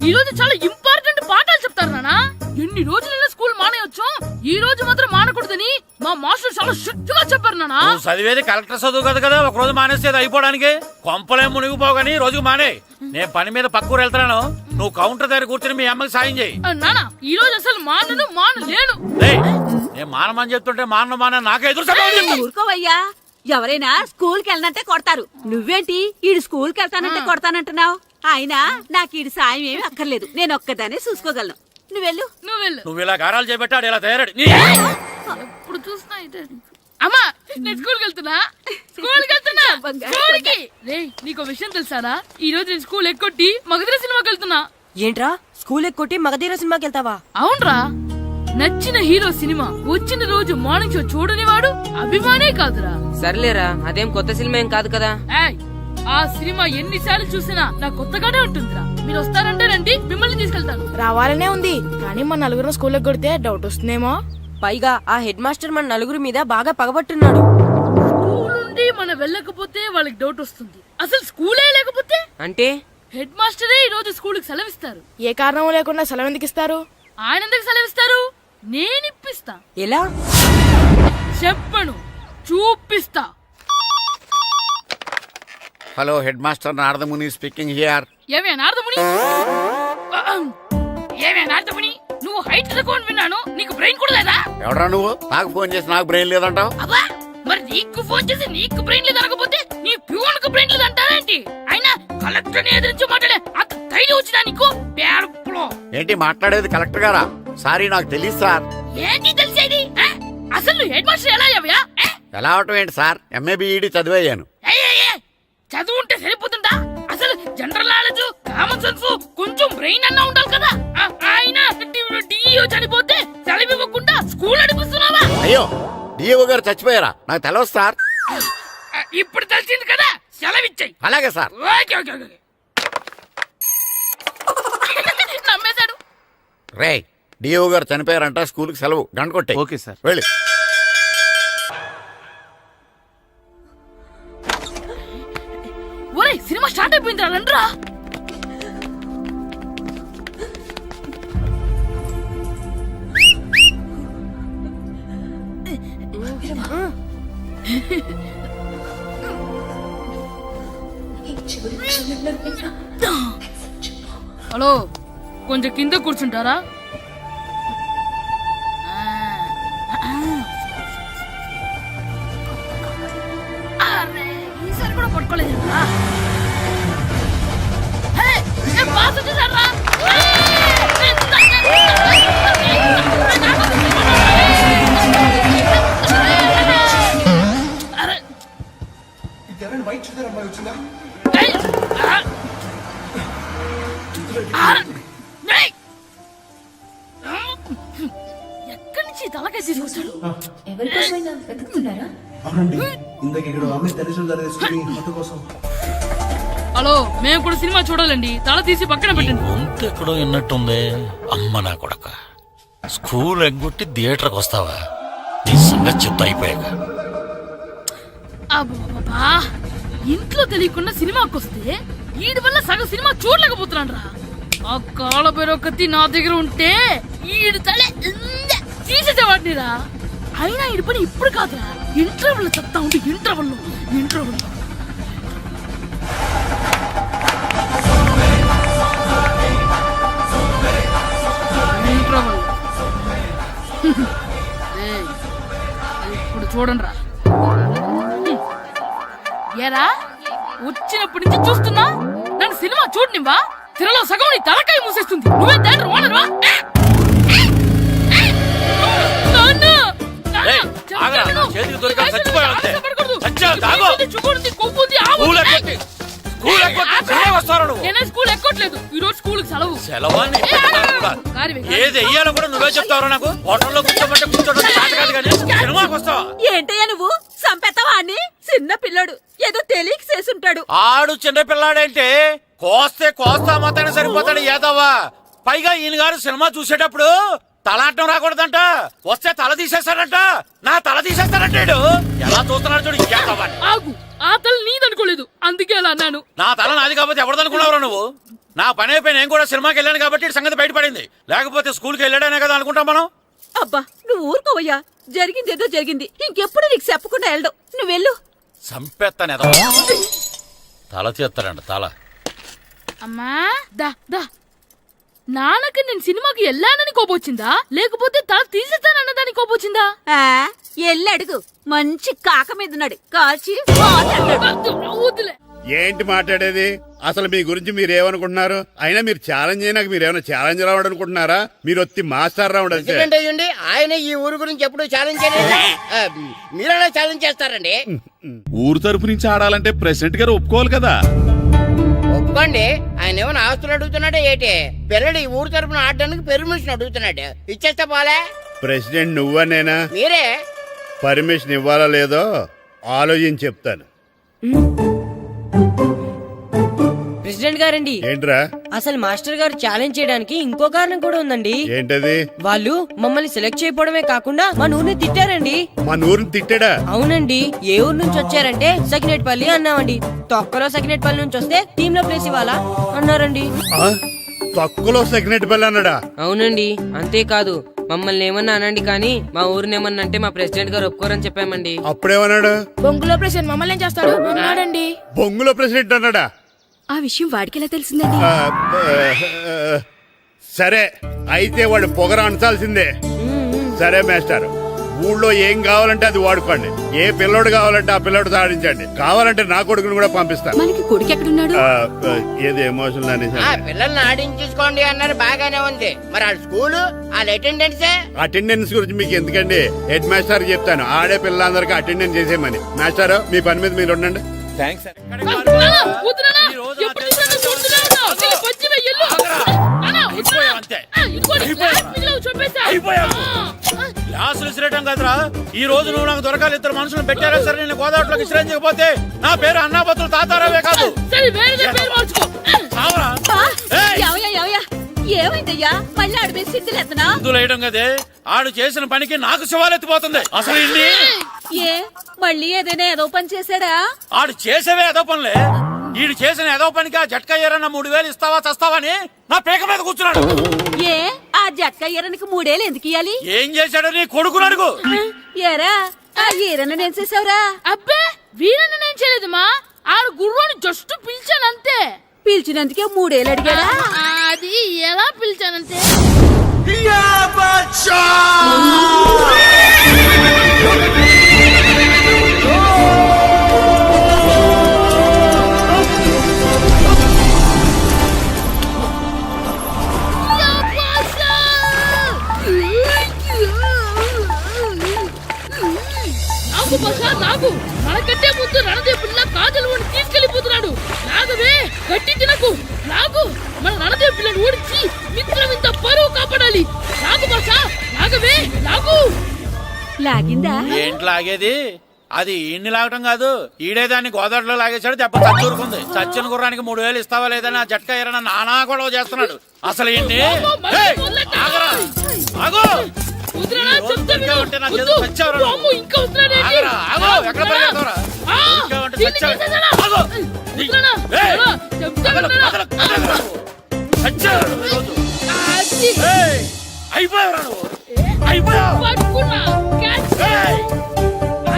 ఈ రోజు చాలా ఇంపార్టెంట్ పాఠాలు చెప్తారు నానా. ఎన్ని రోజులైనా స్కూల్ మానేయొచ్చు, ఈ రోజు మాత్రం మానకూడదని మా మాస్టర్ చాలా స్ట్రిక్ట్ గా చెప్పారు నానా. చదివేది కలెక్టర్ చదువు కదా కదా, ఒక రోజు మానేసేది అయిపోవడానికి. కొంపలేం మునిగిపోగాని రోజుకు మానే. నేను పని మీద పక్కూరు వెళ్తున్నాను, నువ్వు కౌంటర్ దగ్గర కూర్చొని మీ అమ్మకి సాయం చేయి. నానా, ఈ రోజు అసలు మానలేను. నేను మానమని చెప్తుంటే మాన నాకే ఎదురు. ఊరుకోవయ్యా, ఎవరైనా స్కూల్ కి వెళ్ళనంటే కొడతారు. నువ్వేంటి ఈడు స్కూల్ కి వెళ్తానంటే కొడతానంటున్నావు? అయినా నాకు ఈడు సాయం ఏమి అక్కర్లేదు, నేను ఒక్కదానే చూసుకోగలను. నువ్వెళ్ళు. నువ్వు ఇలా గారాలు చేపెట్టాడు, ఇలా తయారాడు. ఎప్పుడు చూసినా ఇదే. అమ్మా, నేను స్కూల్కి వెళ్తున్నా. స్కూల్కి రేయ్, నీకు విషయం తెలుసారా? ఈ రోజు నేను స్కూల్ ఎక్కొట్టి మగధీర సినిమాకి వెళ్తున్నా. ఏంట్రా, స్కూల్ ఎక్కొట్టి మగధీర సినిమాకి వెళ్తావా? అవునరా, నచ్చిన హీరో సినిమా వచ్చిన రోజు మార్నింగ్ షో చూడని వాడు అభిమానే కాదురా. సర్లేరా, అదేం కొత్త సినిమా ఏం కాదు కదా. ఆ సినిమా ఎన్నిసార్లు చూసినా నాకు కొత్తగానే ఉంటుందిరా. మీరు వస్తారంటే రండి, మిమ్మల్ని తీసుకెళ్తాను. రావాలనే ఉంది, కానీ మన నలుగురు స్కూల్ కొడితే డౌట్ వస్తుందేమో. పైగా ఆ హెడ్ మాస్టర్ మన నలుగురి మీద బాగా పగబట్టున్నాడు. స్కూల్ నుండి మనం వెళ్ళకపోతే వాళ్ళకి డౌట్ వస్తుంది. అసలు స్కూలే లేకపోతే అంటే హెడ్ మాస్టరే ఈ రోజు స్కూల్ కి సెలవిస్తారు. ఏ కారణం లేకుండా సెలవు ఎందుకు ఇస్తారు? ఆయన ఎందుకు సెలవిస్తారు? నేను ఇప్పిస్తా. ఎలా? చెప్పను, చూపిస్తా. Hello head master Naradamuni speaking here. ఏమే నారదముని, ఏమే నారదముని, నువ్వు హైట్ తక్కువ విన్నాను, నీకు బ్రెయిన్ కూడా లేదా? ఎవడా నువ్వు? నాకు ఫోన్ చేసి నాకు బ్రెయిన్ లేదంటావు? అబ్బా, మరి నీకు ఫోన్ చేసి నీకు బ్రెయిన్ లేదు అనకపోతే నీ ప్యూన్ కు బ్రెయిన్ లేదు అంటారేంటి? అయినా కలెక్టర్ ని ఎదిరించి మాట్లాడే అంత ధైర్యం వచ్చినా నీకు? పేరులో ఏంటి మాట్లాడేది? కలెక్టర్ గారా? సారీ, నాకు తెలియదు సార్. ఏంటి తెలిసేది? అసలు నువ్వు హెడ్ మాస్టర్ ఎలా అయ్యావయ్యా? ఎలా అవటం ఏంటి సార్? MA B Ed చదివయ్యాను. చదువు ఉంటే సరిపోతుందా? అసలు జనరల్ నాలెడ్జ్, కామన్ సెన్స్, కొంచెం బ్రెయిన్ అన్నా ఉండాలి కదా. ఆయన డిఇఓ చనిపోతే సెలవివ్వకుండా స్కూల్ నడిపిస్తున్నావా? అయ్యో, డిఓ గారు చచ్చిపోయారా? నాకు తెలవదు సార్. ఇప్పుడు తెలిసింది కదా, సెలవిచ్చాయి. అలాగే సార్. Okay okay okay. నమ్మేశాడు. రే, డిఓ గారు చనిపోయారంట, స్కూల్కి సెలవు. గంట కొట్టే. Okay sir. వెళ్ళి. ఒరేయ్, సినిమా స్టార్ట్ అయిపోయిందిరా, రండ్రా. హలో, కొంచెం కింద కూర్చుంటారా? అరే, ఈసారి కూడా పట్టుకోలేదు. బాస్ వచ్చేసారా? ఎక్కడి నుంచి తలకాయ తీసుకొచ్చాడు? హలో, మేము కూడా సినిమా చూడాలండి. తల తీసి పక్కన పెట్టండి. గొంతు ఎక్కడో విన్నట్టుంది. అమ్మ నా కొడక, స్కూల్ ఎగ్గొట్టి థియేటర్కి వస్తావా? నీ సంగతి చెప్తా అయిపోయాక. అబ్బా, ఇంట్లో తెలియకుండా సినిమాకి వస్తే వీడి వల్ల సగం సినిమా చూడలేకపోతున్నాను రా. ఆ కాళ్ళ బెరొకతి నా దగ్గర ఉంటే ఈడు తలే తీసేసేవాడిని రా. అయినా ఈడి పని ఇప్పుడు కాదురా, ఇంటర్వెల్ చెప్తా ఉంటే ఇంటర్వెల్ ఇప్పుడు చూడండి రా. ఏరా, వచ్చినప్పటి నుంచి చూస్తున్నా, నన్ను సినిమా చూడనివ్వా? తిరలో సగం నీ తలకాయ మూసేస్తుంది. నువ్వే థియేటర్ ఓనర్వా? చేతికి దొరికా చచ్చిపోయావు. స్కూల్ ఎక్కట్లేదు. ఈ రోజు స్కూల్ సెలవు. సెలవాన్ని ఏది వెయ్యాలో కూడా నువ్వే చెప్తావు. నాకు హోటల్లో కూర్చోమంటే కూర్చోడం కాదు కానీ సినిమాకి వస్తావా? ఏంటయ్యా నువ్వు సంపెత్తవా అని? చిన్న పిల్లడు ఏదో తెలియక చేసుంటాడు. ఆడు చిన్న పిల్లాడంటే కోస్తా మాత్రమే సరిపోతాడు ఏదవ్వా. పైగా ఈయన గారు సినిమా చూసేటప్పుడు తలాటం రాకూడదంట. వస్తే తల తీసేస్తాడంట. నా తల తీసేస్తాడంటాడు. ఎలా చూస్తున్నాడు చూడు. ఆగు, ఆ తల నీదనుకోలేదు, అందుకే అలా అన్నాను. నా తల నాది కాబట్టి ఎవరిదనుకున్నావురా నువ్వు? నా పని అయిపోయి నేను కూడా సినిమాకి వెళ్ళాను కాబట్టి సంగతి బయటపడింది. లేకపోతే స్కూల్కి వెళ్ళాడనే కదా అనుకుంటాం మనం. అబ్బా, నువ్వు ఊరుకోవయ్యా. జరిగిందేదో జరిగింది. ఇంకెప్పుడు నీకు చెప్పకుండా వెళ్ళడు. నువ్వు వెళ్ళు. సంపెత్తనే తల తీస్తాడంట. తల అమ్మా, దా దా. నాన్నకి నేను సినిమాకి వెళ్ళానని కోపొచ్చిందా, లేకపోతే తల తీసేస్తానన్నదాని కోపొచ్చిందా? ఎల్లి అడుగు. మంచి కాక మీద ఉన్నాడు. కాల్చి వద్దులే. ఏంటి మాట్లాడేది? అసలు మీ గురించి మీరేమనుకుంటున్నారు? అయినా మీరు ఛాలెంజ్ అయినా మీరేమైనా ఛాలెంజ్ రావడం అనుకుంటున్నారా? మీరు వచ్చి మాస్టర్ రావడం. ఆయన ఈ ఊరు గురించి ఎప్పుడు ఛాలెంజ్ చేయలేదు. మీరెలా ఛాలెంజ్ చేస్తారండి? ఊరు తరపు నుంచి ఆడాలంటే ప్రెసిడెంట్ గారు ఒప్పుకోవాలి కదా. ఒప్పుకోండి. ఆయన ఏమైనా ఆస్తులు అడుగుతున్నాడే ఏంటి? పిల్లడు ఈ ఊరు తరపున ఆడడానికి పెర్మిషన్ అడుగుతున్నాడు. ఇచ్చేస్తే పోలే. ప్రెసిడెంట్ నువ్వా నేనా? మీరే. పర్మిషన్ ఇవ్వాలా లేదో ఆలోచించి చెప్తాను. ప్రెసిడెంట్ గారండి, ఏంట్రా? అసలు మాస్టర్ గారు ఛాలెంజ్ చేయడానికి ఇంకో కారణం కూడా ఉందండి. ఏంటది? వాళ్ళు మమ్మల్ని సెలెక్ట్ చేయకపోవడమే కాకుండా మా ఊరిని తిట్టారండి. మా ఊరిని తిట్టాడా? అవునండి. ఏ ఊరు నుంచి వచ్చారంటే సకినేట్పల్లి అన్నామండి. తొక్కలో సకినేట్పల్లి నుంచి వస్తే టీమ్ లో ప్లేస్ ఇవ్వాలా అన్నారండి. తక్కువలో సెకండ్ పిల్ల అన్నాడా? అవునండి, అంతేకాదు మమ్మల్ని ఏమన్నా అనండి కానీ మా ఊరిని ఏమన్నా అంటే మా ప్రెసిడెంట్ గారు ఒప్పుకోరని చెప్పామండి. అప్పుడేమన్నాడు? బొంగులో ప్రెసిడెంట్ మమ్మల్ని ఏం చేస్తాడు అన్నాడండి. బొంగులో ప్రెసిడెంట్ అన్నాడా? ఆ విషయం వాడికెలా తెలిసిందండి? ఆ, సరే అయితే వాడు పొగర అంచాల్సిందే. సరే మాస్టర్, ఊళ్ళో ఏం కావాలంటే అది వాడుకోండి. ఏ పిల్లోడు కావాలంటే ఆ పిల్లోడు సాధించండి. కావాలంటే నా కొడుకుని కూడా పంపిస్తాను. మనకి కొడుకు ఎక్కడున్నాడు? ఏది ఎమోషనల్ అనేసి ఆ పిల్లల్ని ఆడించేసుకోండి అన్నారు, బాగానే ఉంది. మరి వాళ్ళ స్కూలు వాళ్ళ అటెండెన్సే. అటెండెన్స్ గురించి మీకు ఎందుకండి, హెడ్ మాస్టర్ చెప్తాను. ఆడే పిల్లలందరికీ అటెండెన్స్ చేసేయమని. మాస్టర్ మీ పని మీద మీరు ఉండండి. థ్యాంక్స్. గ్లాసులు విసిరేయటం కదరా, ఈ రోజు నువ్వు నాకు దొరకాలి. ఇద్దరు మనుషులు పెట్టారా సరే, నేను గోదావరిలోకి విసిరించకపోతే నా పేరు అన్నాపతులు తాతారావే కాదు. చావరా? ఏమైందయ్యా? మళ్ళీ ఆడు మీద సిద్ధులు ఎత్తనా? సిద్ధులు వేయడం కదే, ఆడు చేసిన పనికి నాకు శివాలెత్తిపోతుంది. అసలు ఇన్ని ఏ మళ్ళీ ఏదైనా ఏదో పని చేశాడా? ఆడు చేసేవే ఏదో పనులే. ఈడు చేసిన ఏదో పనికి ఆ జట్కా ఏరన్నా 3000 ఇస్తావా చస్తావని నా పేక మీద కూర్చున్నాడు. ఏ ఆ జట్కా ఈరనికి 3 ఏళ్ళు ఎందుకు ఇయ్యాలి? ఏం చేశాడో నీ కొడుకుని అడుగు. ఏరా ఆ ఈరను నేను చేసావురా? అబ్బే వీరన్న నేను చేయలేదమ్మా, ఆడు గుర్రాన్ని జస్ట్ పిలిచానంతే. పిలిచినందుకే 3 ఏళ్ళు అడిగాడా? అది ఎలా పిలిచానంటే నాకు బసా నాకు మనకంటే ముందు రణదేవ్ పిల్ల కాజల్ ఓడి తీసుకెళ్లిపోతున్నాడు. నాగవే గట్టి తినకు, నాగు మన రణదేవ్ పిల్లని ఓడించి మిత్రం ఇంత పరువు కాపాడాలి. నాగు బసా నాగవే నాగు. లాగిందా? ఏంటి లాగేది? అది ఈయన్ని లాగటం కాదు, ఈడే దాన్ని గోదావరిలో లాగేశాడు. దెబ్బ చచ్చూరుకుంది. చచ్చిన గుర్రానికి 3000 ఇస్తావా లేదని ఆ జట్కా ఏరన్నా నానా గొడవ చేస్తున్నాడు. అసలు ఏంటి?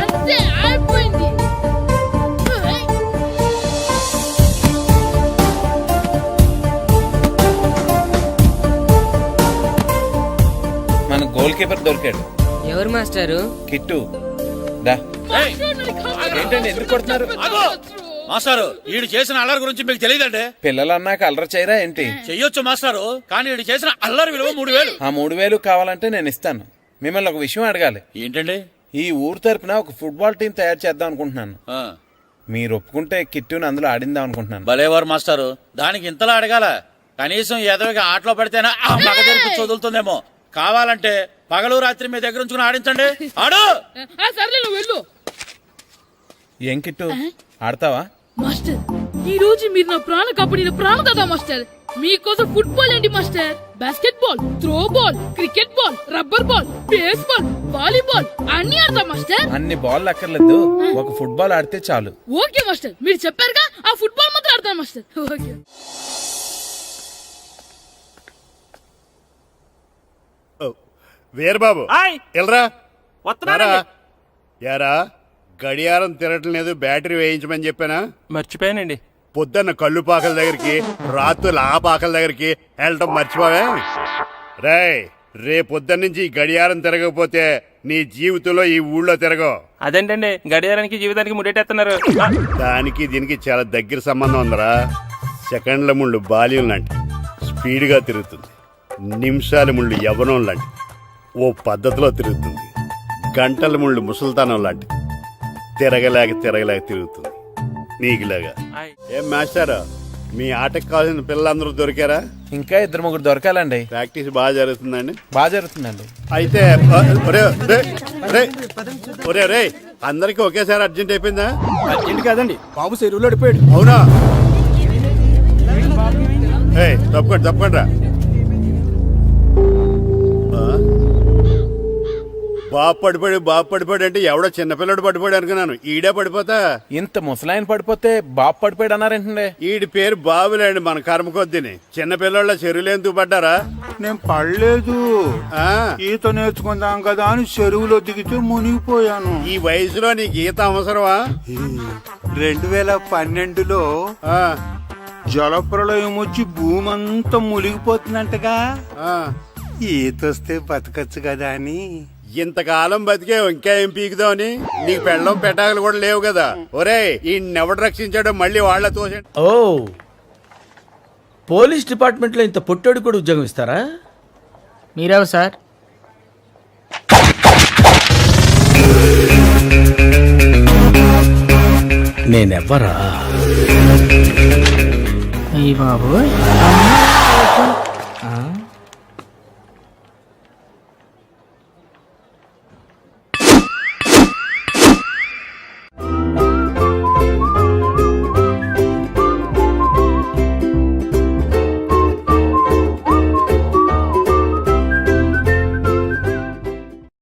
అంతే అయిపోయింది. మన గోల్ కీపర్ దొరికాడు. ఎవరు మాస్టారు? కిట్టు దా. ఏంటండి ఎందుకు కొడుతున్నారు? మాస్టారు, ఈడు చేసిన అల్లరి గురించి మీకు తెలియదండి. పిల్లలు అన్నాక అల్లరి చేయరా ఏంటి? చెయ్యొచ్చు మాస్టారు, కానీ ఈడు చేసిన అల్లరి విలువ 3000. ఆ 3000 కావాలంటే నేను ఇస్తాను. మిమ్మల్ని ఒక విషయం అడగాలి. ఏంటండి? ఈ ఊరు తరపున ఒక ఫుట్బాల్ టీం తయారు చేద్దాం అనుకుంటున్నాను. మీరు ఒప్పుకుంటే కిట్టుని అందులో ఆడిందాం అనుకుంటున్నాను. భలేవారు మాస్టారు, దానికి ఇంతలా అడగాల? కనీసం ఏదోగా ఆటలో పడితేనా ఆ మగ తెరిపి చదువుతుందేమో. కావాలంటే పగలు రాత్రి మీ దగ్గర ఉంచుకుని ఆడించండి. ఆడు. సర్లే నువ్వు వెళ్ళు. ఏం కిట్టు ఆడతావా? మాస్టర్ ఈ రోజు మీరు నా ప్రాణ కాపాడిన ప్రాణదాత మాస్టర్. మీకోసం ఫుట్బాల్ ఏంటి master, basket ball, throw ball, cricket ball, rubber ball, base ball, volleyball అన్ని ఆడతా మాస్టర్. అన్ని బాల్ అక్కర్లేదు, ఒక ఫుట్బాల్ ఆడితే చాలు. ఓకే మాస్టర్, మీరు చెప్పారుగా ఆ ఫుట్బాల్ మాత్రం ఆడతాను మాస్టర్. ఓకే. వీరబాబు ఎల్రా యారా, గడియారం తిరగటం లేదు, బ్యాటరీ వేయించమని చెప్పానా? మర్చిపోయానండి. పొద్దున్న కళ్ళు పాకల దగ్గరికి, రాత్రులు ఆ పాకల దగ్గరికి వెళ్ళటం మర్చిపోవే? రేపొద్దున్న నుంచి ఈ గడియారం తిరగకపోతే నీ జీవితంలో ఈ ఊళ్ళో తిరగవు. అదేంటండి గడియారానికి జీవితానికి ముడేటేస్తున్నారు? దానికి దీనికి చాలా దగ్గర సంబంధం ఉందరా. సెకండ్ల ముళ్ళు బాల్యం లాంటి స్పీడ్గా తిరుగుతుంది. నిమిషాల ముళ్ళు యవ్వనం లాంటి ఓ పద్ధతిలో తిరుగుతుంది. గంటల ముళ్ళు ముసల్తానం లాంటి తిరగలేక తిరుగుతుంది నీకులాగా. ఏం మాస్టర్, మీ ఆటకు కావాల్సిన పిల్లలందరూ దొరికారా? ఇంకా 2-3 దొరకాలండి. ప్రాక్టీస్ బాగా జరుగుతుందండి? బాగా జరుగుతుందండి. అయితే రే అందరికి ఒకేసారి అర్జెంట్ అయిపోయిందా? అర్జెంట్ కాదండి, బాబు చెరువులో అడిపోయాడు. అవునా? తప్పకుండా బాబు పడిపోయాడు అంటే ఎవడో చిన్నపిల్లడు పడిపోయాడు అనుకున్నాను. ఈడే పడిపోతా. ఇంత ముసలాయన పడిపోతే బాబు పడిపోయాడు అన్నారేంటండి? ఈడి పేరు బాబులేండి, మన కర్మ కొద్దిని. చిన్నపిల్లల చెరువులు ఎందుకు పడ్డారా? నేను పడలేదు, ఆ, ఈత నేర్చుకుందాం కదా అని చెరువులో దిగితే మునిగిపోయాను. ఈ వయసులో నీకు ఈత అవసరమా? 2012లో ఆ, జలప్రలయం వచ్చి భూమి అంతా మునిగిపోతుందంటగా. ఆ. ఈతొస్తే బతకచ్చు కదా అని. ఇంతకాలం బతికే ఇంకా ఏం పీకుదామని? నీకు పెళ్ళం పెట్టాకలు కూడా లేవు కదా. ఒరే ఈ ఎవడు రక్షించాడో మళ్ళీ వాళ్ళ తోసండి. ఓ, పోలీస్ డిపార్ట్మెంట్ లో ఇంత పొట్టోడు కూడా ఉద్యోగం ఇస్తారా? మీరెవరు సార్? నేనెవ్వరా? బాబు